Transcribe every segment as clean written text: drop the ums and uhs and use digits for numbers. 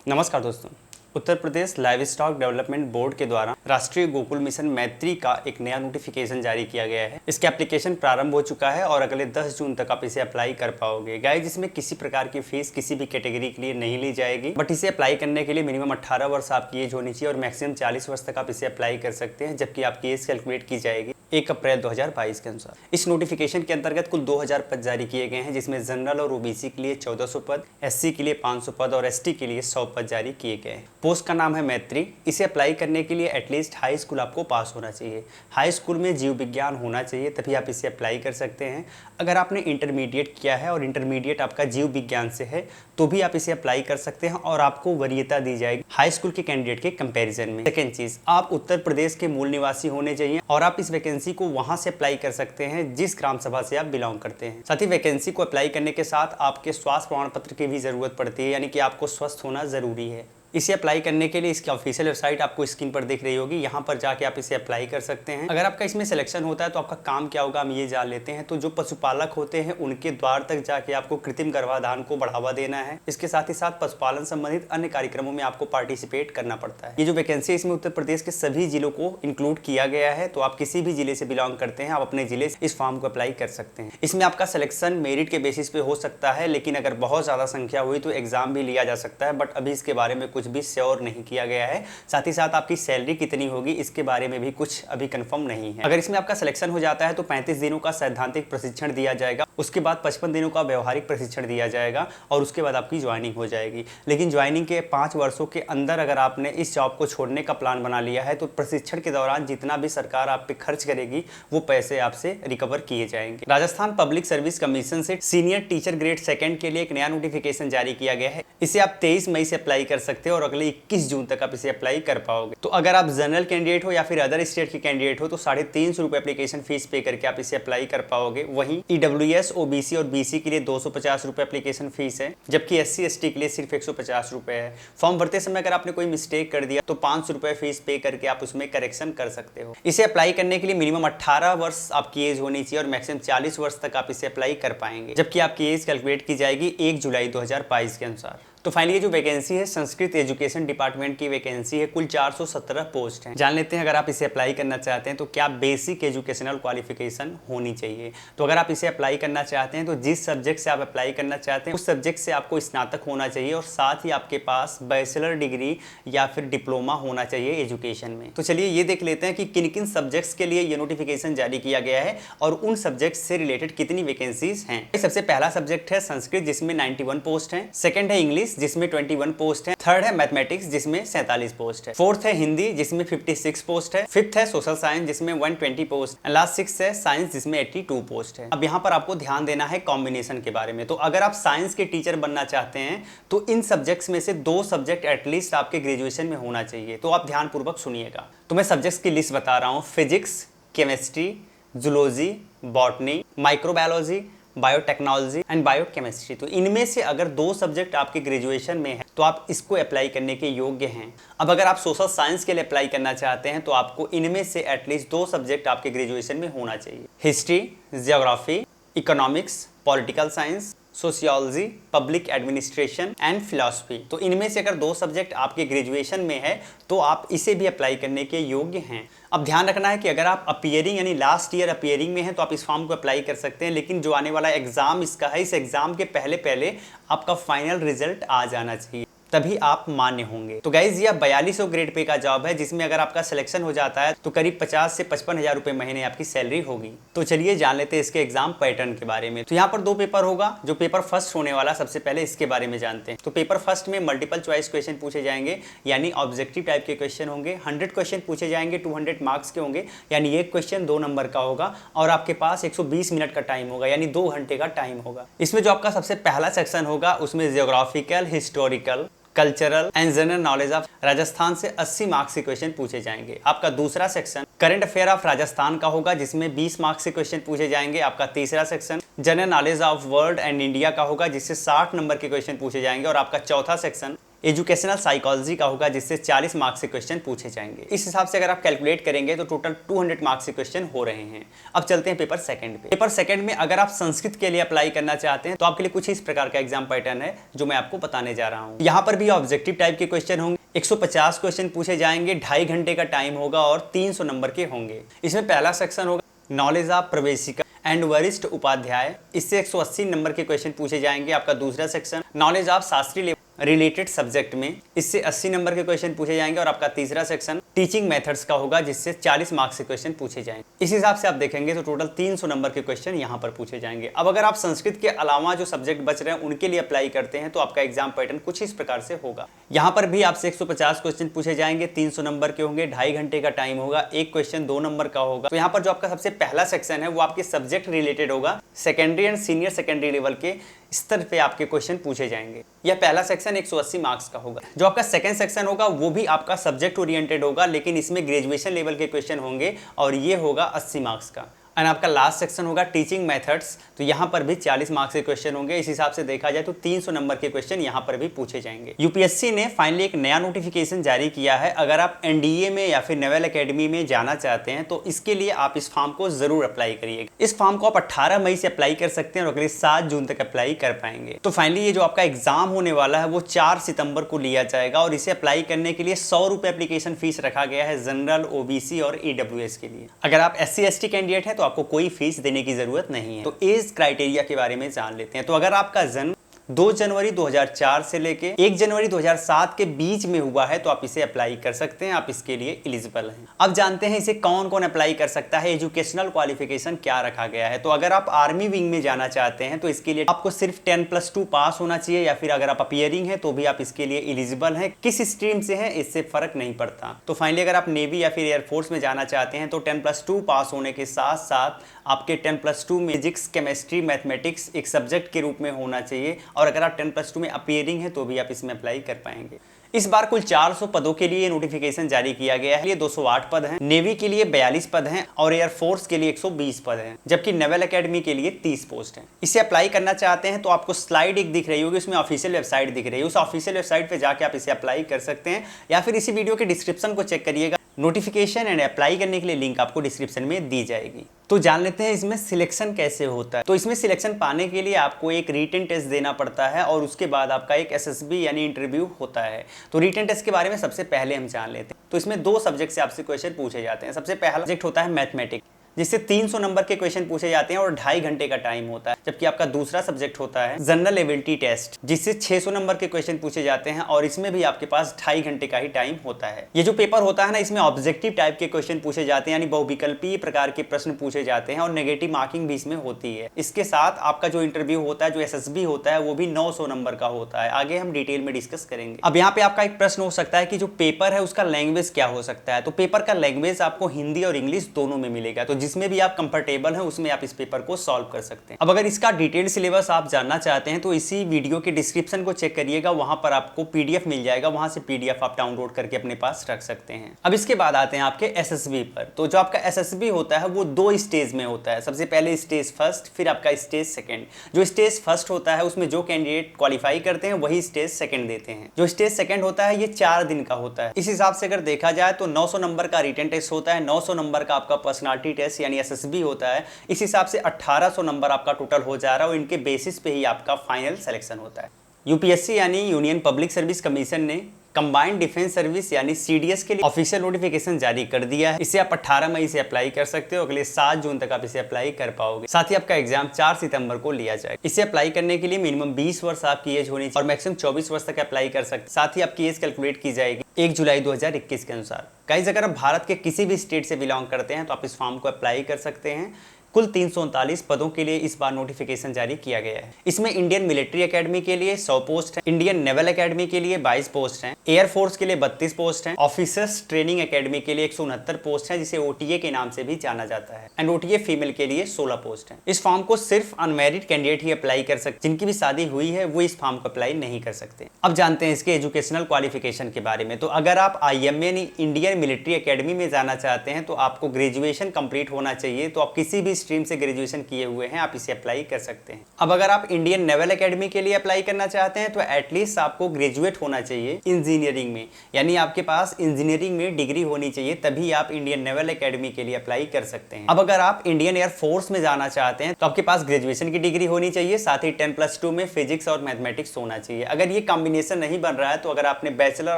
नमस्कार दोस्तों। Uttar Pradesh live stock development board के द्वारा राष्ट्रीय गोकुल मिशन मैत्री का एक नया नोटिफिकेशन जारी किया गया है। इसका एप्लीकेशन प्रारंभ हो चुका है और अगले 10 जून तक आप इसे अप्लाई कर पाओगे। गाइस, जिसमें किसी प्रकार की फीस किसी भी कैटेगरी के लिए नहीं ली जाएगी, बट इसे अप्लाई करने के लिए मिनिमम 18 वर्ष आपकी एज होनी चाहिए और मैक्सिमम 40 वर्ष तक आप इसे अप्लाई कर सकते हैं, जबकि आपकी एज कैलकुलेट की जाएगी 1 अप्रैल 2022 के अनुसार। इस नोटिफिकेशन के अंतर्गत कुल 2000 पद जारी किए गए हैं, जिसमें जनरल और ओबीसी के लिए 1400 पद, एससी के लिए 500 पद और एसटी के लिए 100 पद जारी किए गए हैं। पोस्ट का नाम है मैत्री। इसे अप्लाई करने के लिए एटलीस्ट हाई स्कूल आपको पास होना चाहिए। हाई स्कूल में जीव विज्ञान होना चाहिए, तभी आप इसे अप्लाई कर सकते हैं। अगर आपने इंटरमीडिएट किया है और इंटरमीडिएट आपका जीव विज्ञान से है तो भी आप इसे अप्लाई कर सकते हैं और आपको वरीयता दी जाएगी हाई स्कूल के कैंडिडेट के कंपैरिजन में। सेकेंड चीज, आप उत्तर प्रदेश के मूल निवासी होने चाहिए और आप इस वैकेंसी को वहां से अप्लाई कर सकते हैं जिस ग्राम सभा से आप बिलोंग करते हैं। साथ ही वैकेंसी को अप्लाई करने के साथ आपके स्वास्थ्य प्रमाण पत्र की भी जरूरत पड़ती है, यानी कि आपको स्वस्थ होना जरूरी है। इसे अप्लाई करने के लिए इसकी ऑफिशियल वेबसाइट आपको स्क्रीन पर दिख रही होगी, यहाँ पर जाके आप इसे अप्लाई कर सकते हैं। अगर आपका इसमें सिलेक्शन होता है तो आपका काम क्या होगा हम ये जान लेते हैं। तो जो पशुपालक होते हैं उनके द्वार तक जाके आपको कृत्रिम गर्भाधान को बढ़ावा देना है। इसके साथ ही साथ पशुपालन संबंधित अन्य कार्यक्रमों में आपको पार्टिसिपेट करना पड़ता है। ये जो वैकेंसी इसमें उत्तर प्रदेश के सभी जिलों को इंक्लूड किया गया है, तो आप किसी भी जिले से बिलोंग करते हैं आप अपने जिले से इस फॉर्म को अप्लाई कर सकते हैं। इसमें आपका सिलेक्शन मेरिट के बेसिस पे हो सकता है, लेकिन अगर बहुत ज्यादा संख्या हुई तो एग्जाम भी लिया जा सकता है, बट अभी इसके बारे में कुछ भी श्योर नहीं किया गया है। साथ ही साथ आपकी सैलरी कितनी होगी इसके बारे में भी कुछ अभी कंफर्म नहीं है। अगर इसमें आपका सिलेक्शन हो जाता है तो 35 दिनों का सैद्धांतिक प्रशिक्षण दिया जाएगा, उसके बाद 55 दिनों का व्यवहारिक प्रशिक्षण दिया जाएगा और उसके बाद आपकी ज्वाइनिंग हो जाएगी। लेकिन ज्वाइनिंग के 5 वर्षों के अंदर अगर आपने इस जॉब को छोड़ने का प्लान बना लिया है तो प्रशिक्षण के दौरान जितना भी सरकार आप पे खर्च करेगी वो पैसे आपसे रिकवर किए जाएंगे। राजस्थान पब्लिक सर्विस कमीशन से सीनियर टीचर ग्रेड 2 के लिए एक नया नोटिफिकेशन जारी किया गया है। इसे आप 23 मई से अप्लाई कर सकते हो और अगले 21 जून तक आप इसे अप्लाई कर पाओगे। तो अगर आप जनरल कैंडिडेट हो या फिर अदर स्टेट के कैंडिडेट हो तो 350 रुपए एप्लीकेशन फीस पे करके आप इसे अप्लाई कर पाओगे। वहीं ईडब्ल्यूएस, ओबीसी और बीसी के लिए 250 रुपए एप्लीकेशन फीस है, जबकि एससी एसटी के लिए सिर्फ 150 रुपए है। फॉर्म भरते समय अगर आपने कोई मिस्टेक कर दिया तो 500 रुपए फीस पे करके आप उसमें करेक्शन कर सकते हो। इसे अप्लाई करने के लिए मिनिमम 18 वर्ष आपकी एज होनी चाहिए और मैक्सिमम 40 वर्ष तक आप इसे अप्लाई कर पाएंगे, जबकि आपकी एज कैलकुलेट की जाएगी 1 जुलाई 2022 के अनुसार। तो फाइनली ये जो वैकेंसी है संस्कृत एजुकेशन डिपार्टमेंट की वैकेंसी है। कुल 417 पोस्ट हैं। जान लेते हैं अगर आप इसे अप्लाई करना चाहते हैं तो क्या बेसिक एजुकेशनल क्वालिफिकेशन होनी चाहिए। तो अगर आप इसे अप्लाई करना चाहते हैं तो जिस सब्जेक्ट से आप अप्लाई करना चाहते हैं उस सब्जेक्ट से आपको स्नातक होना चाहिए और साथ ही आपके पास बैचलर डिग्री या फिर डिप्लोमा होना चाहिए एजुकेशन में। तो चलिए ये देख लेते हैं कि किन किन सब्जेक्ट्स के लिए ये नोटिफिकेशन जारी किया गया है और उन सब्जेक्ट्स से रिलेटेड कितनी वैकेंसीज हैं। सबसे पहला सब्जेक्ट है संस्कृत जिसमें 91 पोस्ट है। सेकंड है इंग्लिश जिसमें 21 पोस्ट है। थर्ड है मैथमेटिक्स जिसमें 47 पोस्ट है। फोर्थ है हिंदी जिसमें 56 पोस्ट है। फिफ्थ है सोशल साइंस जिसमें 120 पोस्ट एंड लास्ट 6 है साइंस जिसमें 82 पोस्ट है। अब यहाँ पर आपको ध्यान देना है कॉम्बिनेशन के बारे में। तो अगर आप साइंस के टीचर बनना चाहते हैं तो इन सब्जेक्ट्स में से 2 सब्जेक्ट एटलीस्ट आपके ग्रेजुएशन में होना चाहिए। तो आप ध्यानपूर्वक सुनिएगा। तो मैं सब्जेक्ट्स की लिस्ट बता रहा हूँ। Physics, chemistry, zoology, botany, microbiology, biotechnology and biochemistry. तो इनमें से अगर 2 सब्जेक्ट आपके ग्रेजुएशन में है तो आप इसको अप्लाई करने के योग्य हैं। अब अगर आप सोशल साइंस के लिए अप्लाई करना चाहते हैं तो आपको इनमें से एटलीस्ट 2 सब्जेक्ट आपके ग्रेजुएशन में होना चाहिए। History, geography, economics, political science, sociology, public administration and philosophy. तो इनमें से अगर 2 सब्जेक्ट आपके ग्रेजुएशन में है तो आप इसे भी अप्लाई करने के योग्य हैं। अब ध्यान रखना है कि अगर आप अपीयरिंग यानी लास्ट ईयर अपीयरिंग में हैं तो आप इस फॉर्म को अप्लाई कर सकते हैं, लेकिन जो आने वाला एग्जाम इसका है इस एग्जाम के पहले आपका फाइनल रिजल्ट आ जाना चाहिए, तभी आप मान्य होंगे। तो गाइज ये 4200 ग्रेड पे का जॉब है जिसमें अगर आपका सिलेक्शन हो जाता है तो करीब 50 से 55 हजार रुपए महीने आपकी सैलरी होगी। तो चलिए जान लेते हैं इसके एग्जाम पैटर्न के बारे में। तो यहाँ पर 2 पेपर होगा। जो पेपर फर्स्ट होने वाला सबसे पहले इसके बारे में जानते हैं। तो पेपर फर्स्ट में मल्टीपल चॉइस क्वेश्चन पूछे जाएंगे, यानी ऑब्जेक्टिव टाइप के क्वेश्चन होंगे। 100 क्वेश्चन पूछे जाएंगे, 200 मार्क्स के होंगे, यानी एक क्वेश्चन 2 नंबर का होगा और आपके पास 120 मिनट का टाइम होगा, यानी 2 घंटे का टाइम होगा। इसमें जो आपका सबसे पहला सेक्शन होगा उसमें geographical, historical, cultural and general knowledge of Rajasthan से 80 मार्क्स के क्वेश्चन पूछे जाएंगे। आपका दूसरा section current affair of Rajasthan का होगा जिसमें 20 मार्क्स के क्वेश्चन पूछे जाएंगे। आपका तीसरा section general knowledge of world and India का होगा जिससे 60 नंबर के क्वेश्चन पूछे जाएंगे और आपका चौथा सेक्शन एजुकेशनल साइकोलॉजी का होगा जिससे 40 मार्क्स से क्वेश्चन पूछे जाएंगे। इस हिसाब से अगर आप कैलकुलेट करेंगे तो टोटल 200 मार्क्स से क्वेश्चन हो रहे हैं। अब चलते हैं पेपर सेकंड पे। पेपर सेकंड में अगर आप संस्कृत के लिए अप्लाई करना चाहते हैं तो आपके लिए कुछ इस प्रकार का एग्जाम पैटर्न है जो मैं आपको बताने जा रहा हूँ। यहाँ पर भी ऑब्जेक्टिव टाइप के क्वेश्चन होंगे, 150 क्वेश्चन पूछे जाएंगे, 2.5 घंटे का टाइम होगा और 300 नंबर के होंगे। इसमें पहला सेक्शन होगा नॉलेज ऑफ प्रवेशिका एंड वरिष्ठ उपाध्याय, इससे 180 नंबर के क्वेश्चन पूछे जाएंगे। आपका दूसरा सेक्शन नॉलेज ऑफ शास्त्रीय रिलेटेड सब्जेक्ट में, इससे 80 नंबर के क्वेश्चन पूछे जाएंगे। और आपका तीसरा सेक्शन टीचिंग मेथड्स का होगा जिससे 40 मार्क्स के क्वेश्चन पूछे जाएंगे। इस हिसाब से आप देखेंगे तो टोटल 300 नंबर के क्वेश्चन यहाँ पर पूछे जाएंगे। अब अगर आप संस्कृत के अलावा जो सब्जेक्ट बच रहे हैं उनके लिए अप्लाई करते हैं तो आपका एग्जाम पैटर्न कुछ इस प्रकार से होगा। यहाँ पर भी आपसे 150 क्वेश्चन पूछे जाएंगे, 300 नंबर के होंगे, 2.5 घंटे का टाइम होगा, एक क्वेश्चन 2 नंबर का होगा। तो यहाँ पर जो आपका सबसे पहला सेक्शन है वो आपके सब्जेक्ट रिलेटेड होगा, secondary and senior secondary level के स्तर पे आपके क्वेश्चन पूछे जाएंगे। यह पहला सेक्शन 180 मार्क्स का होगा। जो आपका सेकंड सेक्शन होगा वो भी आपका सब्जेक्ट ओरिएंटेड होगा, लेकिन इसमें ग्रेजुएशन लेवल के क्वेश्चन होंगे और ये होगा 80 मार्क्स का। एंड आपका लास्ट सेक्शन होगा टीचिंग मेथड्स, तो यहाँ पर भी 40 मार्क्स के क्वेश्चन होंगे। इस हिसाब से देखा जाए तो 300 नंबर के क्वेश्चन यहाँ पर भी पूछे जाएंगे। यूपीएससी ने फाइनली एक नया नोटिफिकेशन जारी किया है। अगर आप एनडीए में या फिर नेवल एकेडमी में जाना चाहते हैं तो इसके लिए आप इस फॉर्म को जरूर अप्लाई करिएगा। इस फॉर्म को आप 18 मई से अप्लाई कर सकते हैं और अगले 7 जून तक अप्लाई कर पाएंगे। तो फाइनली ये जो आपका एग्जाम होने वाला है वो 4 सितंबर को लिया जाएगा और इसे अप्लाई करने के लिए 100 रुपये एप्लीकेशन फीस रखा गया है जनरल, ओबीसी और ईडब्ल्यूएस के लिए। अगर आप SC ST कैंडिडेट हैं तो आपको कोई फीस देने की जरूरत नहीं है। तो एज क्राइटेरिया के बारे में जान लेते हैं। तो अगर आपका जन्म 2 जनवरी 2004 से लेके 1 जनवरी 2007 के बीच में हुआ है तो आप इसे अप्लाई कर सकते हैं, आप इसके लिए एलिजिबल हैं। अब जानते हैं इसे कौन कौन अप्लाई कर सकता है, एजुकेशनल क्वालिफिकेशन क्या रखा गया है। तो अगर आप आर्मी विंग में जाना चाहते हैं तो इसके लिए आपको सिर्फ 10+2 पास होना चाहिए, या फिर अगर आप अपीयरिंग है तो भी आप इसके लिए एलिजिबल हैं। किस स्ट्रीम से है इससे फर्क नहीं पड़ता। तो फाइनली अगर आप नेवी या फिर एयरफोर्स में जाना चाहते हैं तो 10+2 पास होने के साथ साथ आपके 10+2 में फिजिक्स, केमिस्ट्री, मैथमेटिक्स एक सब्जेक्ट के रूप में होना चाहिए। और अगर आप 10+2 में अपीयरिंग है तो भी आप इसमें अप्लाई कर पाएंगे। इस बार कुल 400 पदों के लिए नोटिफिकेशन जारी किया गया है। 208 पद हैं, नेवी के लिए 42 पद हैं और एयरफोर्स के लिए 120 पद हैं, जबकि नेवल एकेडमी के लिए 30 पोस्ट हैं। इसे अप्लाई करना चाहते हैं तो आपको स्लाइड एक दिख रही होगी, उसमें ऑफिशियल वेबसाइट दिख रही है। उस ऑफिशियल वेबसाइट पे जाके आप इसे अप्लाई कर सकते हैं, या फिर इसी वीडियो के डिस्क्रिप्शन को चेक करिएगा। नोटिफिकेशन एंड अप्लाई करने के लिए लिंक आपको डिस्क्रिप्शन में दी जाएगी। तो जान लेते हैं इसमें सिलेक्शन कैसे होता है। तो इसमें सिलेक्शन पाने के लिए आपको एक रिटन टेस्ट देना पड़ता है और उसके बाद आपका एक SSB यानी इंटरव्यू होता है। तो रिटन टेस्ट के बारे में सबसे पहले हम जान लेते हैं। तो इसमें 2 सब्जेक्ट से आपसे क्वेश्चन पूछे जाते हैं। सबसे पहला सब्जेक्ट होता है मैथमेटिक्स, जिससे 300 नंबर के क्वेश्चन पूछे जाते हैं और 2.5 घंटे का टाइम होता है। जबकि आपका दूसरा सब्जेक्ट होता है जनरल एबिलिटी टेस्ट, जिससे 600 नंबर के क्वेश्चन पूछे जाते हैं और इसमें भी आपके पास 2.5 घंटे का ही टाइम होता है। ये जो पेपर होता है ना, इसमें ऑब्जेक्टिव टाइप के क्वेश्चन पूछे जाते हैं, यानी बहुविकल्पीय प्रकार के प्रश्न पूछे जाते हैं और नेगेटिव मार्किंग भी इसमें होती है। इसके साथ आपका जो इंटरव्यू होता है, जो SSB होता है, वो भी 900 नंबर का होता है। आगे हम डिटेल में डिस्कस करेंगे। अब यहाँ पे आपका एक प्रश्न हो सकता है कि जो पेपर है उसका लैंग्वेज क्या हो सकता है। तो पेपर का लैंग्वेज आपको हिंदी और इंग्लिश दोनों में मिलेगा, तो जिसमें भी आप कंफर्टेबल है उसमें आप इस पेपर को सॉल्व कर सकते हैं। अब अगर इसका डिटेल सिलेबस आप जानना चाहते हैं तो इसी वीडियो के डिस्क्रिप्शन को चेक करिएगा, वहां पर आपको PDF मिल जाएगा, वहां से PDF आप डाउनलोड करके अपने पास रख सकते हैं। अब इसके बाद आते हैं आपके SSB पर। तो जो आपका SSB होता है वो 2 स्टेज में होता है। सबसे पहले स्टेज फर्स्ट, फिर आपका स्टेज सेकंड। जो स्टेज फर्स्ट होता है उसमें जो कैंडिडेट क्वालिफाई करते हैं वही स्टेज सेकंड देते हैं। जो स्टेज सेकंड होता है ये 4 दिन का होता है। इस हिसाब से अगर देखा जाए तो 900 नंबर का रिटन टेस्ट होता है, 900 नंबर का आपका पर्सनालिटी टेस्ट यानी SSB होता है। इस हिसाब से 1800 नंबर आपका टोटल हो जा रहा है और इनके बेसिस पे ही आपका फाइनल सिलेक्शन होता है। यूपीएससी यानी यूनियन पब्लिक सर्विस कमीशन ने कंबाइंड डिफेंस सर्विस यानी CDS के लिए ऑफिशियल नोटिफिकेशन जारी कर दिया है। इसे आप 18 मई से अप्लाई कर सकते हो, अगले 7 जून तक आप इसे अप्लाई कर पाओगे। साथ ही आपका एग्जाम 4 सितंबर को लिया जाएगा। इसे अप्लाई करने के लिए मिनिमम 20 वर्ष आपकी एज होनी चाहिए और मैक्सिमम 24 वर्ष तक अप्लाई कर सकते। साथ ही आपकी एज कैलकुलेट की जाएगी 1 जुलाई 2021 के अनुसार। गाइस, अगर आप भारत के किसी भी स्टेट से बिलोंग करते हैं तो आप इस फॉर्म को अप्लाई कर सकते हैं। कुल 339 पदों के लिए इस बार नोटिफिकेशन जारी किया गया है। इसमें इंडियन मिलिट्री एकेडमी के लिए 100 पोस्ट हैं, इंडियन नेवल एकेडमी के लिए 22 पोस्ट हैं, एयरफोर्स के लिए 32 पोस्ट हैं, ऑफिसर्स ट्रेनिंग एकेडमी के लिए 169 पोस्ट हैं, जिसे OTA के नाम से भी जाना जाता है, एंड OTA फीमेल के लिए 16 पोस्ट हैं। इस फॉर्म को सिर्फ अनमैरिड कैंडिडेट ही अप्लाई कर सकते, जिनकी भी शादी हुई है वो इस फॉर्म को अप्लाई नहीं कर सकते। अब जानते हैं इसके एजुकेशनल क्वालिफिकेशन के बारे में। तो अगर आप IMA इंडियन मिलिट्री एकेडमी में जाना चाहते हैं तो आपको ग्रेजुएशन कंप्लीट होना चाहिए। तो आप किसी भी स्ट्रीम से ग्रेजुएशन किए हुए हैं आप इसे अप्लाई कर सकते हैं। अब अगर आप इंडियन नेवल एकेडमी के लिए अप्लाई करना चाहते हैं तो एटलीस्ट आपको ग्रेजुएट होना चाहिए इंजीनियरिंग में, यानी आपके पास इंजीनियरिंग में डिग्री होनी चाहिए, तभी आप इंडियन नेवल एकेडमी के लिए अप्लाई कर सकते हैं। अब अगर आप इंडियन एयर फोर्स में जाना चाहते हैं तो आपके पास ग्रेजुएशन की डिग्री होनी चाहिए, साथ ही 10+2 में फिजिक्स और मैथमेटिक्स होना चाहिए। अगर ये कॉम्बिनेशन नहीं बन रहा है तो अगर आपने बैचलर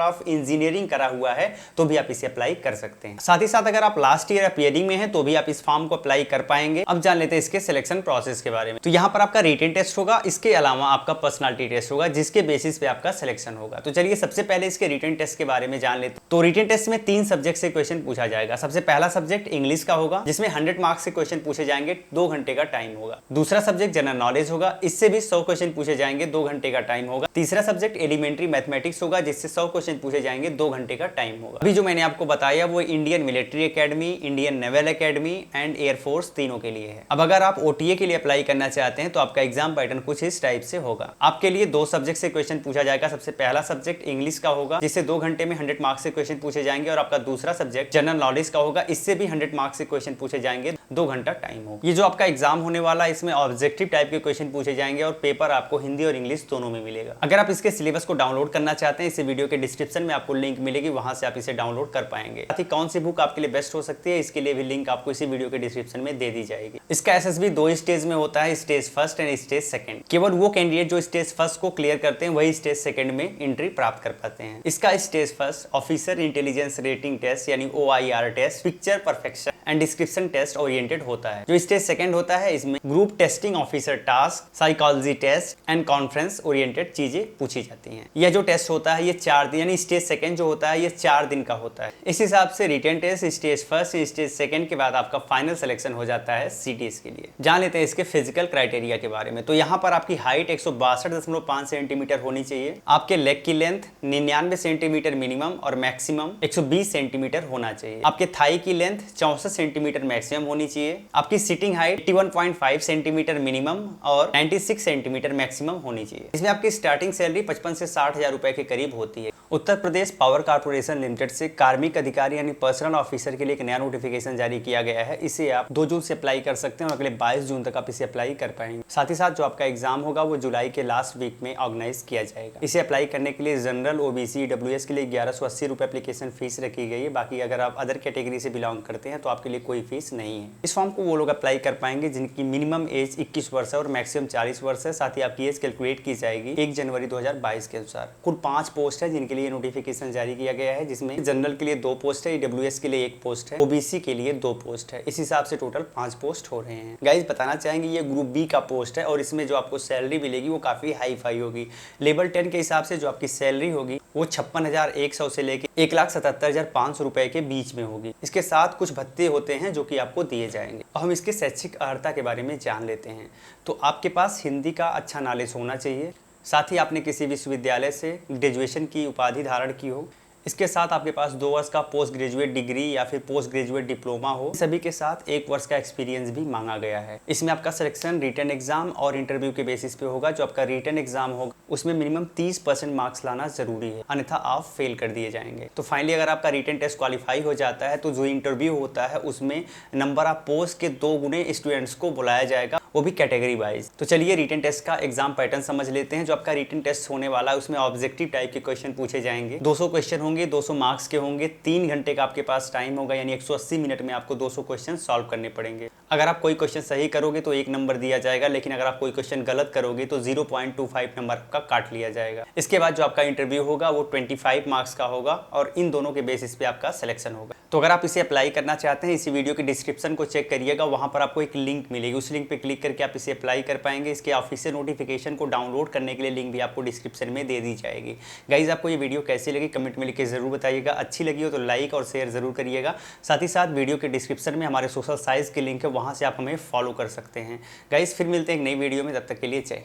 ऑफ इंजीनियरिंग करा हुआ है तो भी आप इसे अप्लाई कर सकते हैं। साथ ही साथ अगर आप लास्ट ईयर अपीयरिंग में हैं तो भी आप इस फॉर्म को अप्लाई कर पाएंगे। अब जान लेते हैं इसके सिलेक्शन प्रोसेस के बारे में। तो यहाँ पर आपका रिटन टेस्ट होगा, इसके अलावा आपका पर्सनालिटी टेस्ट होगा जिसके बेसिस पे आपका सिलेक्शन होगा। तो चलिए सबसे पहले इसके रिटन टेस्ट के बारे में जान लेते हैं। तो रिटन टेस्ट में 3 सब्जेक्ट से क्वेश्चन पूछा जाएगा। सबसे पहला सब्जेक्ट इंग्लिश का होगा जिसमें 100 मार्क्स से क्वेश्चन पूछे जाएंगे, 2 घंटे का टाइम होगा। दूसरा सब्जेक्ट जनरल नॉलेज होगा, इससे भी 100 क्वेश्चन पूछे जाएंगे, 2 घंटे का टाइम होगा। तीसरा सब्जेक्ट एलिमेंट्री मैथमेटिक्स होगा जिससे 100 क्वेश्चन पूछे जाएंगे, 2 घंटे का टाइम होगा। अभी जो मैंने आपको बताया वो Indian military academy, Indian naval academy and air force तीनों के लिए है। अब अगर आप ओटीए के लिए अप्लाई करना चाहते हैं तो आपका एग्जाम पैटर्न कुछ इस टाइप से होगा। आपके लिए 2 सब्जेक्ट से क्वेश्चन पूछा जाएगा। सबसे पहला सब्जेक्ट इंग्लिश का होगा जिससे 2 घंटे में 100 मार्क्स से क्वेश्चन पूछे जाएंगे, और आपका दूसरा सब्जेक्ट जनरल नॉलेज का होगा, इससे भी 100 मार्क्स से क्वेश्चन पूछे जाएंगे, 2 घंटा टाइम होगा। ये जो आपका एग्जाम होने वाला है इसमें ऑब्जेक्टिव टाइप के क्वेश्चन पूछे जाएंगे और पेपर आपको हिंदी और इंग्लिश दोनों में मिलेगा। अगर आप इसके सिलेबस को डाउनलोड करना चाहते हैं, इस वीडियो के डिस्क्रिप्शन में आपको लिंक मिलेगी, वहां से आप इसे डाउनलोड कर पाएंगे। साथ ही कौन सी बुक आपके लिए बेस्ट हो सकती है इसके लिए भी लिंक आपको इसी वीडियो के डिस्क्रिप्शन में दे दी जाएगी। इसका एसएसबी 2 स्टेज में होता है, stage first and stage second. केवल वो कैंडिडेट जो स्टेज फर्स्ट को क्लियर करते हैं वही स्टेज सेकंड में एंट्री प्राप्त कर पाते हैं। इसका stage first officer intelligence rating test यानी OIR test, picture perfection and description test oriented होता है। जो स्टेज सेकंड होता है इसमें group testing officer task, psychology test and conference oriented चीजें पूछी जाती हैं। यह जो टेस्ट होता है ये 4 दिन, यानी स्टेज सेकंड जो होता है ये 4 दिन का होता है। इस हिसाब से written test stage first stage second के बाद आपका फाइनल सिलेक्शन हो जाता है सीटीएस के लिए। जान लेते हैं इसके फिजिकल क्राइटेरिया के बारे में। तो यहाँ पर आपकी हाइट 162.5 सेंटीमीटर होनी चाहिए। आपके लेग की लेंथ 99 सेंटीमीटर मिनिमम और मैक्सिमम 120 सेंटीमीटर होना चाहिए। आपके थाई की लेंथ 64 सेंटीमीटर मैक्सिमम होनी चाहिए। आपकी सिटिंग हाइट 81.5 सेंटीमीटर मिनिमम और 96 सेंटीमीटर मैक्सिमम होनी चाहिए। इसमें आपकी स्टार्टिंग सैलरी 55 से 60 हजार रुपए के करीब होती है। Uttar Pradesh power corporation limited से कार्मिक अधिकारी यानी पर्सनल ऑफिसर के लिए एक नया नोटिफिकेशन जारी किया गया है। इसे आप 2 जून से अप्लाई कर सकते हैं और अगले 22 जून तक आप इसे अप्लाई कर पाएंगे। साथ ही साथ जो आपका एग्जाम होगा वो जुलाई के लास्ट वीक में ऑर्गेनाइज किया जाएगा। इसे अप्लाई करने के लिए जनरल, OBC, EWS के लिए 1180 रुपए एप्लीकेशन फीस रखी गई है। बाकी अगर आप अदर कैटेगरी से बिलोंग करते हैं तो आपके लिए कोई फीस नहीं है। इस फॉर्म को वो लोग अप्लाई कर पाएंगे जिनकी मिनिमम एज 21 वर्ष है और मैक्सिमम 40 वर्ष है। साथ ही आपकी एज कैलकुलेट की जाएगी 1 जनवरी 2022 के अनुसार। कुल 5 पोस्ट है जिनके लिए नोटिफिकेशन जारी किया गया है, जिसमें जनरल के लिए 2 पोस्ट है, EWS के लिए 1 पोस्ट है, OBC के लिए 2 पोस्ट है। इस हिसाब से टोटल 5 पोस्ट हो रहे हैं। गाइज बताना चाहेंगे ये ग्रुप बी का पोस्ट है और इसमें जो आपको सैलरी मिलेगी वो काफी हाई फाई होगी। लेवल 10 के हिसाब से जो आपकी सैलरी होगी वो 56,100 से लेके 1,77,500 रुपए के बीच में होगी। इसके साथ कुछ भत्ते होते हैं जो कि आपको दिए जाएंगे। अब हम इसके शैक्षिक अर्हता के बारे में जान लेते हैं। तो आपके पास हिंदी का अच्छा नॉलेज होना चाहिए, साथ ही आपने किसी विश्वविद्यालय से ग्रेजुएशन की उपाधि धारण की हो। इसके साथ आपके पास 2 वर्ष का पोस्ट ग्रेजुएट डिग्री या फिर पोस्ट ग्रेजुएट डिप्लोमा हो। सभी के साथ 1 वर्ष का एक्सपीरियंस भी मांगा गया है। इसमें आपका सिलेक्शन रिटन एग्जाम और इंटरव्यू के बेसिस पे होगा। जो आपका रिटन एग्जाम होगा उसमें मिनिमम 30% मार्क्स लाना जरूरी है, अन्यथा आप फेल कर दिए जाएंगे। तो फाइनली अगर आपका रिटन टेस्ट क्वालिफाई हो जाता है तो जो इंटरव्यू होता है उसमें नंबर ऑफ पोस्ट के 2 गुने स्टूडेंट्स को बुलाया जाएगा, वो भी कैटेगरी वाइज। तो चलिए रिटन टेस्ट का एग्जाम पैटर्न समझ लेते हैं। जो आपका रिटन टेस्ट होने वाला है उसमें ऑब्जेक्टिव टाइप के क्वेश्चन पूछे जाएंगे। 200 क्वेश्चन होंगे, 200 मार्क्स के होंगे। 3 घंटे का आपके पास टाइम होगा, यानी 180 मिनट में आपको 200 क्वेश्चन सॉल्व करने पड़ेंगे। अगर आप कोई क्वेश्चन सही करोगे तो 1 नंबर दिया जाएगा, लेकिन अगर आप कोई क्वेश्चन गलत करोगे तो 0.25 नंबर का काट लिया जाएगा। इसके बाद जो आपका इंटरव्यू होगा वो 25 मार्क्स का होगा और इन दोनों के बेसिस पे आपका सिलेक्शन होगा। तो अगर आप इसे अप्लाई करना चाहते हैं, इसी वीडियो के डिस्क्रिप्शन को चेक करिएगा, वहां पर आपको एक लिंक मिलेगी। उस लिंक पे क्लिक करके आप इसे अप्लाई कर पाएंगे। इसके ऑफिशियल नोटिफिकेशन को डाउनलोड करने के लिए लिंक भी आपको डिस्क्रिप्शन में दे दी जाएगी। गाइज आपको ये वीडियो कैसी लगी कमेंट में लिख के जरूर बताइएगा। अच्छी लगी हो तो लाइक और शेयर जरूर करिएगा। साथ ही साथ वीडियो के डिस्क्रिप्शन में हमारे सोशल साइट्स के लिंक है, वहां से आप हमें फॉलो कर सकते हैं। गाइज फिर मिलते हैं एक नई वीडियो में, तब तक के लिए जय हिंद।